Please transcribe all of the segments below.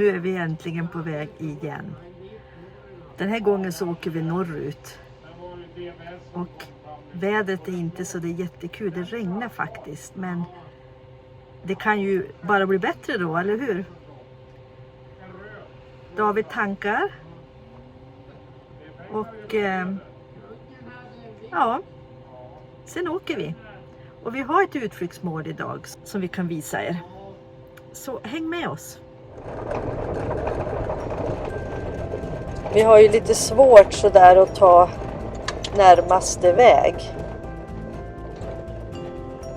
Nu är vi äntligen på väg igen. Den här gången så åker vi norrut. Och vädret är inte så det är jättekul. Det regnar faktiskt. Men det kan ju bara bli bättre då, eller hur? David tankar. Och ja, sen åker vi. Och vi har ett utflyktsmål idag som vi kan visa er. Så häng med oss. Vi har ju lite svårt så där att ta närmaste väg.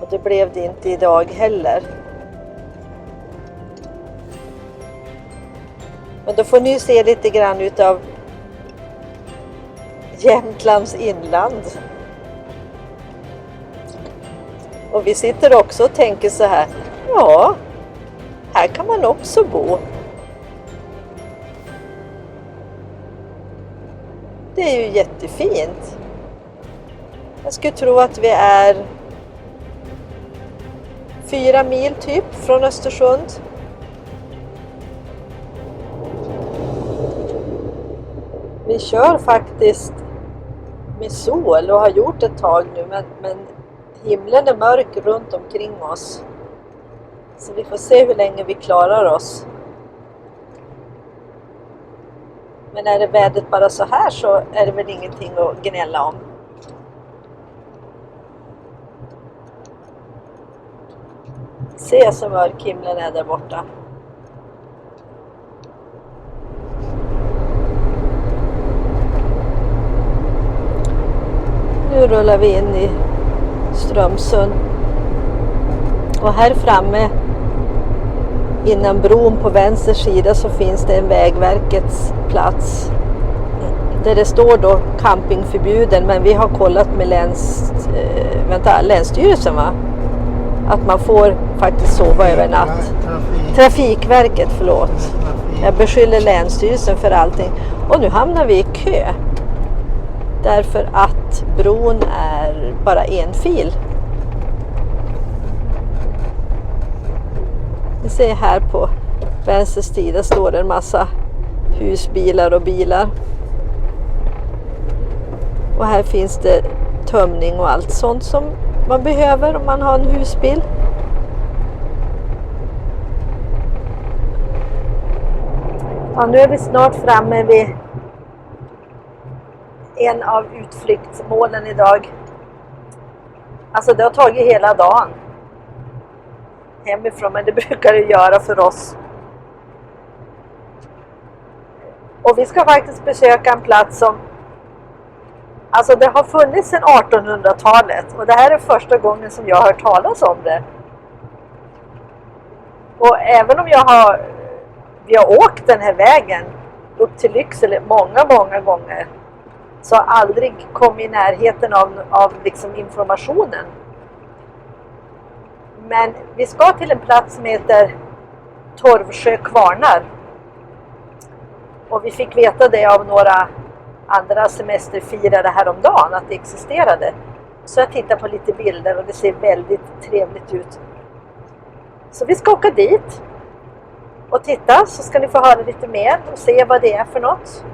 Och det blev det inte idag heller. Men då får ni se lite grann utav Jämtlands inland. Och vi sitter också och tänker så här. Ja, här kan man också bo. Det är ju jättefint. Jag skulle tro att vi är 4 mil typ från Östersund. Vi kör faktiskt med sol och har gjort ett tag nu, men himlen är mörk runt omkring oss. Så vi får se hur länge vi klarar oss. Men är det vädret bara så här så är det väl ingenting att gnälla om. Se så mörk himlen är där borta. Nu rullar vi in i Strömsund. Och här framme innan bron på vänster sida så finns det en Vägverkets plats. Där det står då campingförbjuden, men vi har kollat med Länsstyrelsen va? Att man får faktiskt sova över natt. Trafikverket, förlåt. Jag beskyller Länsstyrelsen för allting. Och nu hamnar vi i kö. Därför att bron är bara en fil. Ni ser här på vänster sida står det en massa husbilar och bilar. Och här finns det tömning och allt sånt som man behöver om man har en husbil. Ja, nu är vi snart framme vid en av utflyktsmålen idag. Alltså det har tagit hela dagen hemifrån, men det brukar det göra för oss. Och vi ska faktiskt besöka en plats som alltså det har funnits sedan 1800-talet och det här är första gången som jag har hört talas om det. Och även om vi har åkt den här vägen upp till Lycksele många gånger så har aldrig kommit i närheten av liksom informationen. Men vi ska till en plats som heter Torvsjö Kvarnar. Och vi fick veta det av några andra semesterfirare häromdagen att det existerade. Så jag tittar på lite bilder och det ser väldigt trevligt ut. Så vi ska åka dit och titta, så ska ni få höra lite mer och se vad det är för något.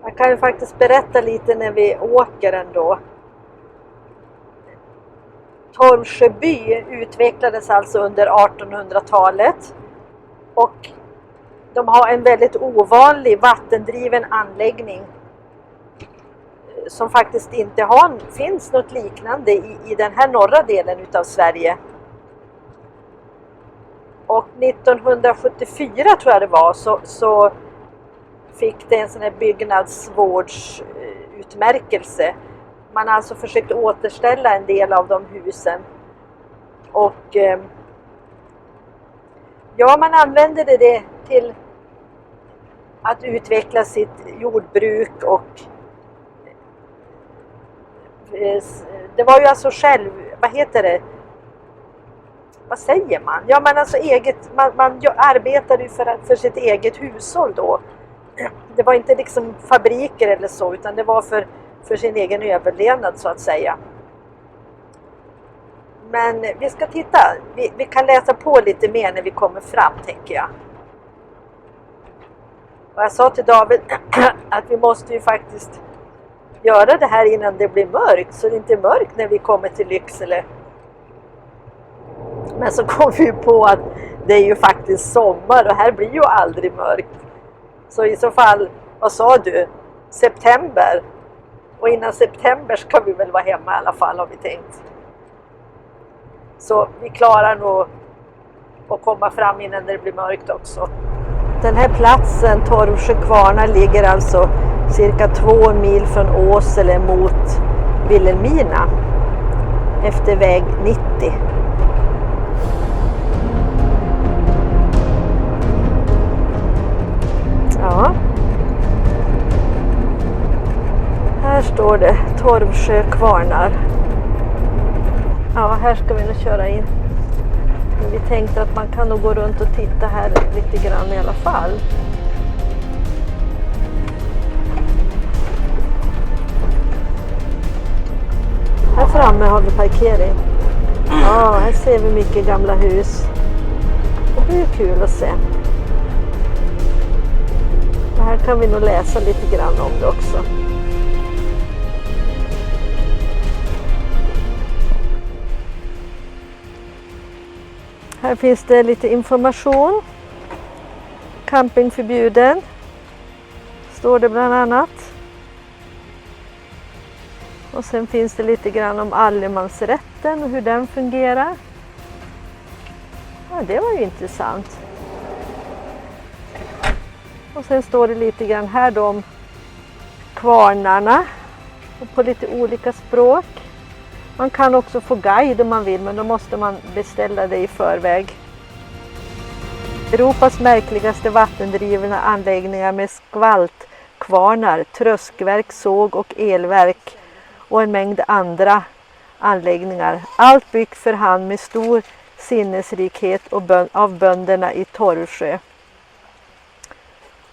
Jag kan ju faktiskt berätta lite när vi åker ändå. Torvsjöby utvecklades alltså under 1800-talet och de har en väldigt ovanlig vattendriven anläggning som faktiskt inte finns något liknande i den här norra delen utav Sverige. Och 1974 tror jag det var så fick det en sån här byggnadsvårdsutmärkelse. Man har alltså försökt återställa en del av de husen. Och ja, man använde det till att utveckla sitt jordbruk och det var ju alltså vad säger man? Ja, men alltså man arbetade ju för sitt eget hushåll då. Det var inte liksom fabriker eller så, utan det var för sin egen överlevnad så att säga. Men vi ska titta. Vi kan läsa på lite mer när vi kommer fram, tänker jag. Och jag sa till David att vi måste ju faktiskt göra det här innan det blir mörkt. Så det inte är mörkt när vi kommer till Lycksele. Men så kom vi på att det är ju faktiskt sommar och här blir ju aldrig mörkt. Så i så fall, vad sa du? September. Och innan september ska vi väl vara hemma i alla fall, har vi tänkt. Så vi klarar nog att komma fram innan det blir mörkt också. Den här platsen, Torvsjö Kvarnar, ligger alltså cirka 2 mil från Åsele mot Vilhelmina efter väg 90. Ja. Här står det Torvsjö Kvarnar. Ja, här ska vi nog köra in. Men vi tänkte att man kan nog gå runt och titta här lite grann i alla fall. Här framme har vi parkering. Ja, här ser vi mycket gamla hus. Och det är kul att se. Och här kan vi nog läsa lite grann om det också. Här finns det lite information. Camping förbjuden. Står det bland annat. Och sen finns det lite grann om allemansrätten och hur den fungerar. Ja, det var ju intressant. Och sen står det lite grann här då om kvarnarna. Och på lite olika språk. Man kan också få guide om man vill, men då måste man beställa det i förväg. Europas märkligaste vattendrivna anläggningar med skvaltkvarnar, tröskverk, såg och elverk och en mängd andra anläggningar. Allt byggt för hand med stor sinnesrikhet och av bönderna i Torvsjö.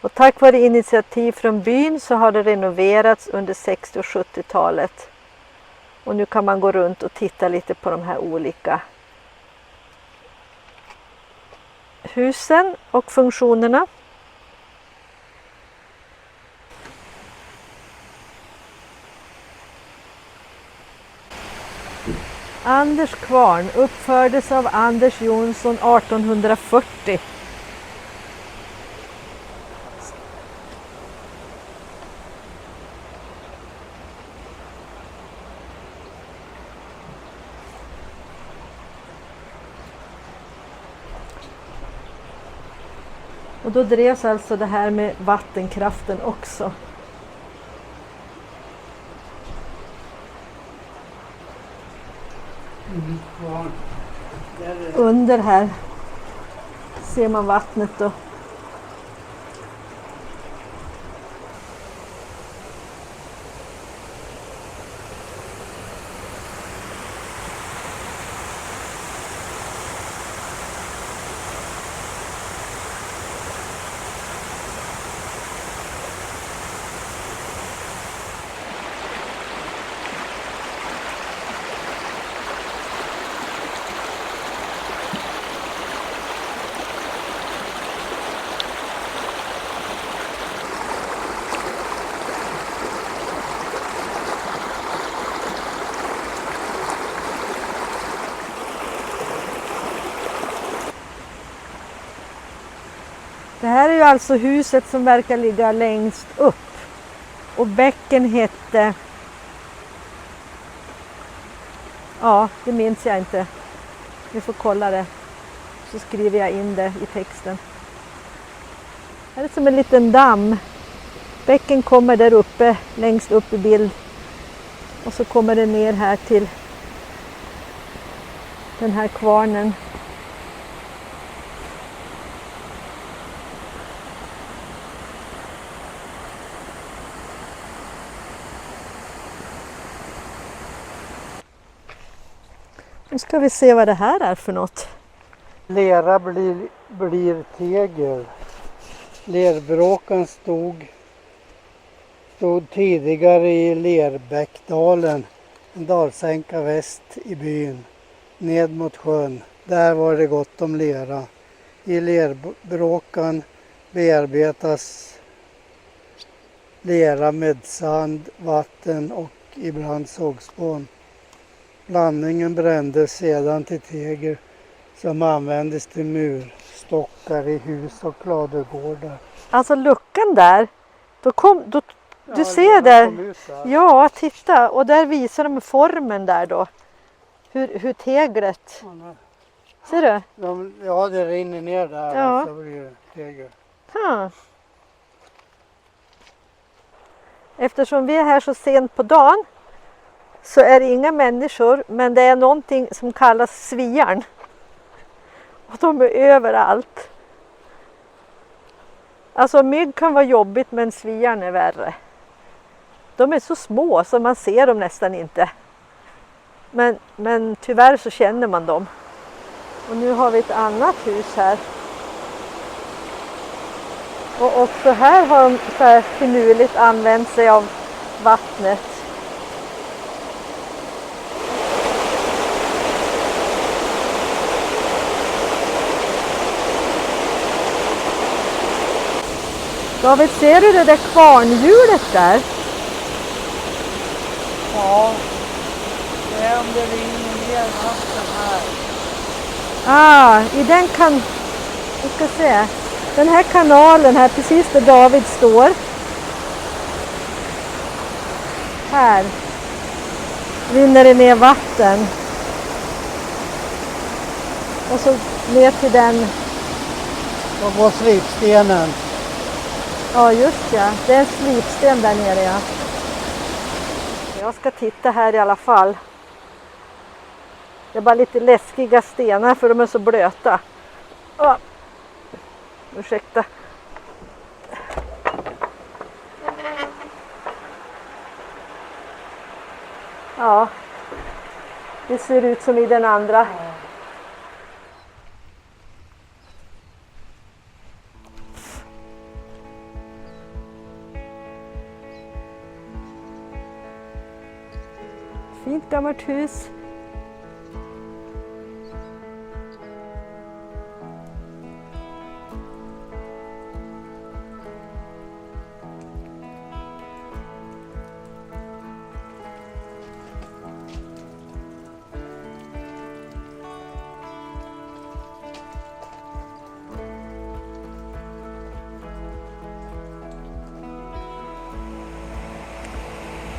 Och tack vare initiativ från byn så har det renoverats under 60- och 70-talet. Och nu kan man gå runt och titta lite på de här olika husen och funktionerna. Anders kvarn uppfördes av Anders Jonsson 1840. Och då drevs alltså det här med vattenkraften också. Under här ser man vattnet då. Det här är ju alltså huset som verkar ligga längst upp. Och bäcken hette... Ja, det minns jag inte. Vi får kolla det. Så skriver jag in det i texten. Här är det som en liten damm. Bäcken kommer där uppe, längst upp i bild. Och så kommer det ner här till den här kvarnen. Nu ska vi se vad det här är för något. Lera blir tegel. Lerbråkan stod tidigare i Lerbäckdalen, en dalsänka väst i byn. ned mot sjön. Där var det gott om lera. I lerbråkan bearbetas lera med sand, vatten och ibland sågspån. Blandningen brändes sedan till tegel som användes till murstockar i hus och ladugårdar. Alltså luckan där, du ser där. Ja, titta. Och där visar de formen där då. Hur teglet. Ser du? Ja, det rinner ner där. Ja. Och så blir det tegel. Eftersom vi är här så sent på dagen så är det inga människor, men det är någonting som kallas sviarn. Och de är överallt. Alltså mygg kan vara jobbigt, men sviarn är värre. De är så små så man ser dem nästan inte. Men tyvärr så känner man dem. Och nu har vi ett annat hus här. Och också här har de så här finurligt använt sig av vattnet. David, ser du det där kvarnhjulet där? Ja, det är om det rinner ner vatten här. I den kan... Vi ska se. Den här kanalen här, precis där David står. Här rinner det ner vatten. Och så ner till den. Och går slipstenen. Ja, just ja. Det är en slipsten där nere, ja. Jag ska titta här i alla fall. Det är bara lite läskiga stenar för de är så blöta. Ursäkta. Ja, det ser ut som i den andra. Fint gammalt hus.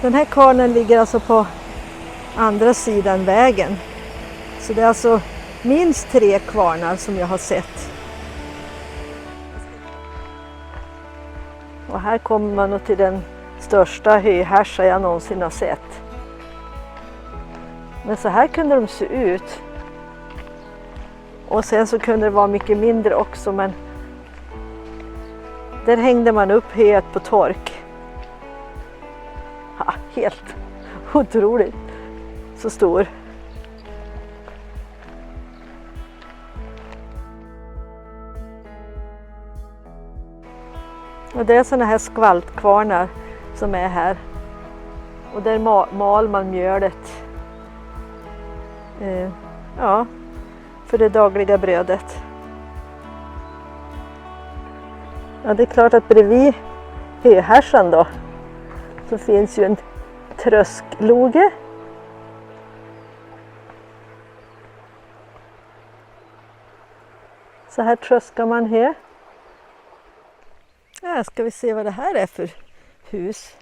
Den här kvarnen ligger alltså på andra sidan vägen. Så det är alltså minst 3 kvarnar som jag har sett. Och här kommer man till den största höhärsa jag någonsin har sett. Men så här kunde de se ut. Och sen så kunde det vara mycket mindre också, men där hängde man upp höet på tork. Ja, helt otroligt. Så stor. Och det är såna här skvaltkvarnar som är här. Och där mal man mjölet. Ja, för det dagliga brödet. Ja, det är klart att bredvid höhärsan då så finns ju en tröskloge. Så här tröskar man här. Ja, ska vi se vad det här är för hus.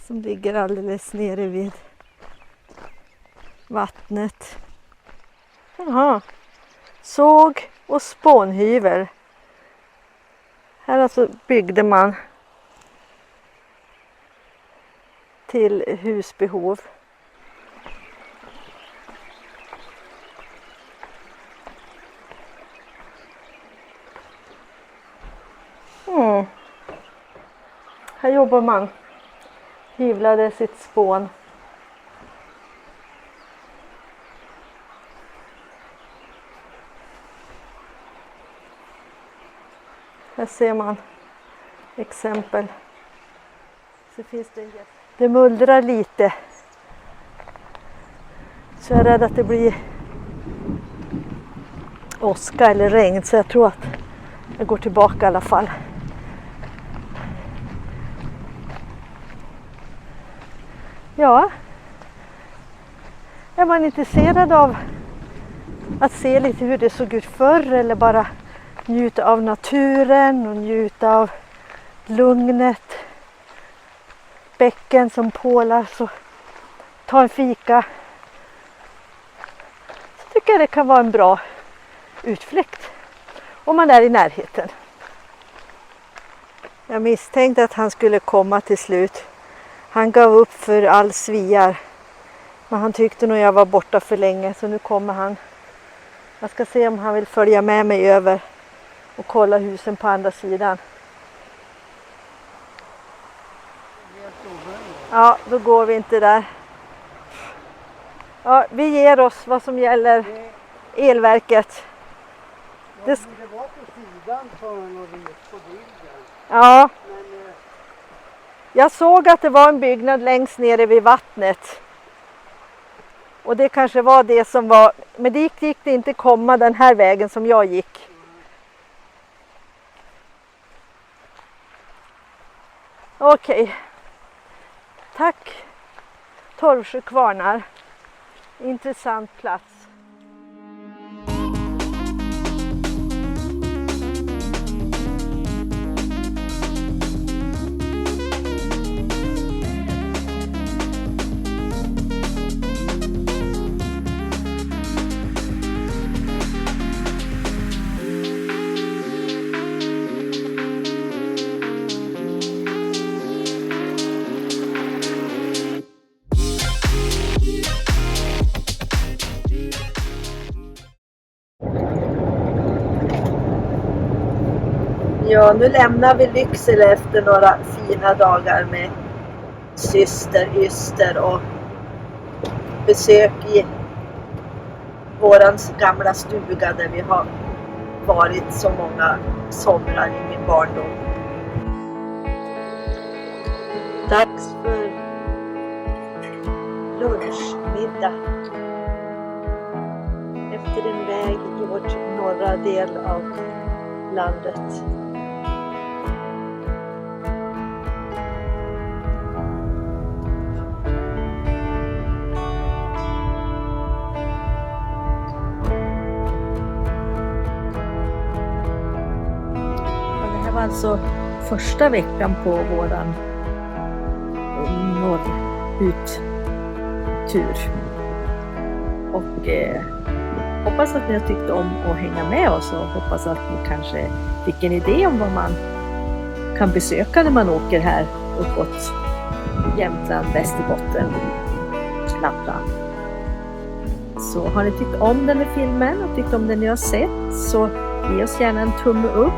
Som ligger alldeles nere vid vattnet. Jaha. Såg och spånhyvel. Här alltså byggde man till husbehov. Här jobbar man. Hyvlade sitt spån. Här ser man exempel. Så finns det mullrar lite Så jag är rädd att det blir åska eller regn, så jag tror att jag går tillbaka i alla fall. Ja, är man intresserad av att se lite hur det såg ut förr eller bara njuta av naturen och njuta av lugnet, bäcken som pålar, så ta en fika. Så tycker jag det kan vara en bra utflykt om man är i närheten. Jag misstänkte att han skulle komma till slut. Han gav upp för all Sviar. Men han tyckte nog jag var borta för länge, så nu kommer han. Jag ska se om han vill följa med mig över och kolla husen på andra sidan. Ja, då går vi inte där. Ja, vi ger oss vad som gäller elverket. Det var på sidan på bilden. Ja, Men jag såg att det var en byggnad längst nere vid vattnet. Och det kanske var det som var, men det gick det inte komma den här vägen som jag gick. Okej. Tack Torvsjö kvarnar. Intressant plats. Ja, nu lämnar vi Lycksele efter några fina dagar med syster, yster och besök i vårans gamla stuga där vi har varit så många somrar i min barndom. Dags för lunchmiddag. Efter en väg i vårt norra del av landet. Det här var alltså första veckan på våran norruttur. Och hoppas att ni har tyckt om att hänga med oss och hoppas att ni kanske fick en idé om vad man kan besöka när man åker här uppåt Jämtland, Västerbotten, Lappland. Så har ni tyckt om den här filmen och tyckt om den ni har sett, så ge oss gärna en tumme upp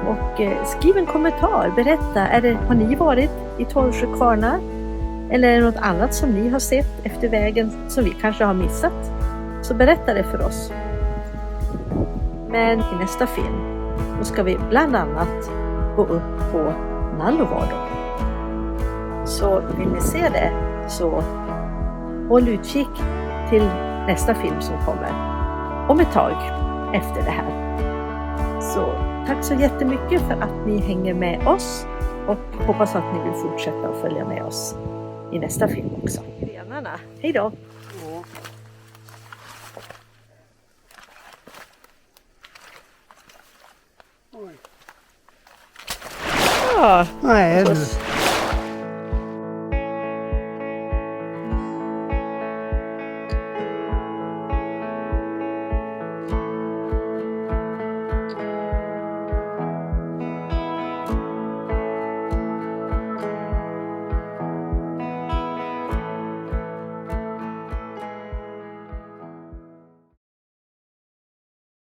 och skriv en kommentar. Berätta, har ni varit i Torvsjö kvarnar? Eller är det något annat som ni har sett efter vägen som vi kanske har missat? Så berätta det för oss. Men i nästa film då ska vi bland annat gå upp på Nallovaara. Så vill ni se det, så håll utkik till nästa film som kommer om ett tag efter det här. Så tack så jättemycket för att ni hänger med oss och hoppas att ni vill fortsätta att följa med oss i nästa film också. Hej då! nej,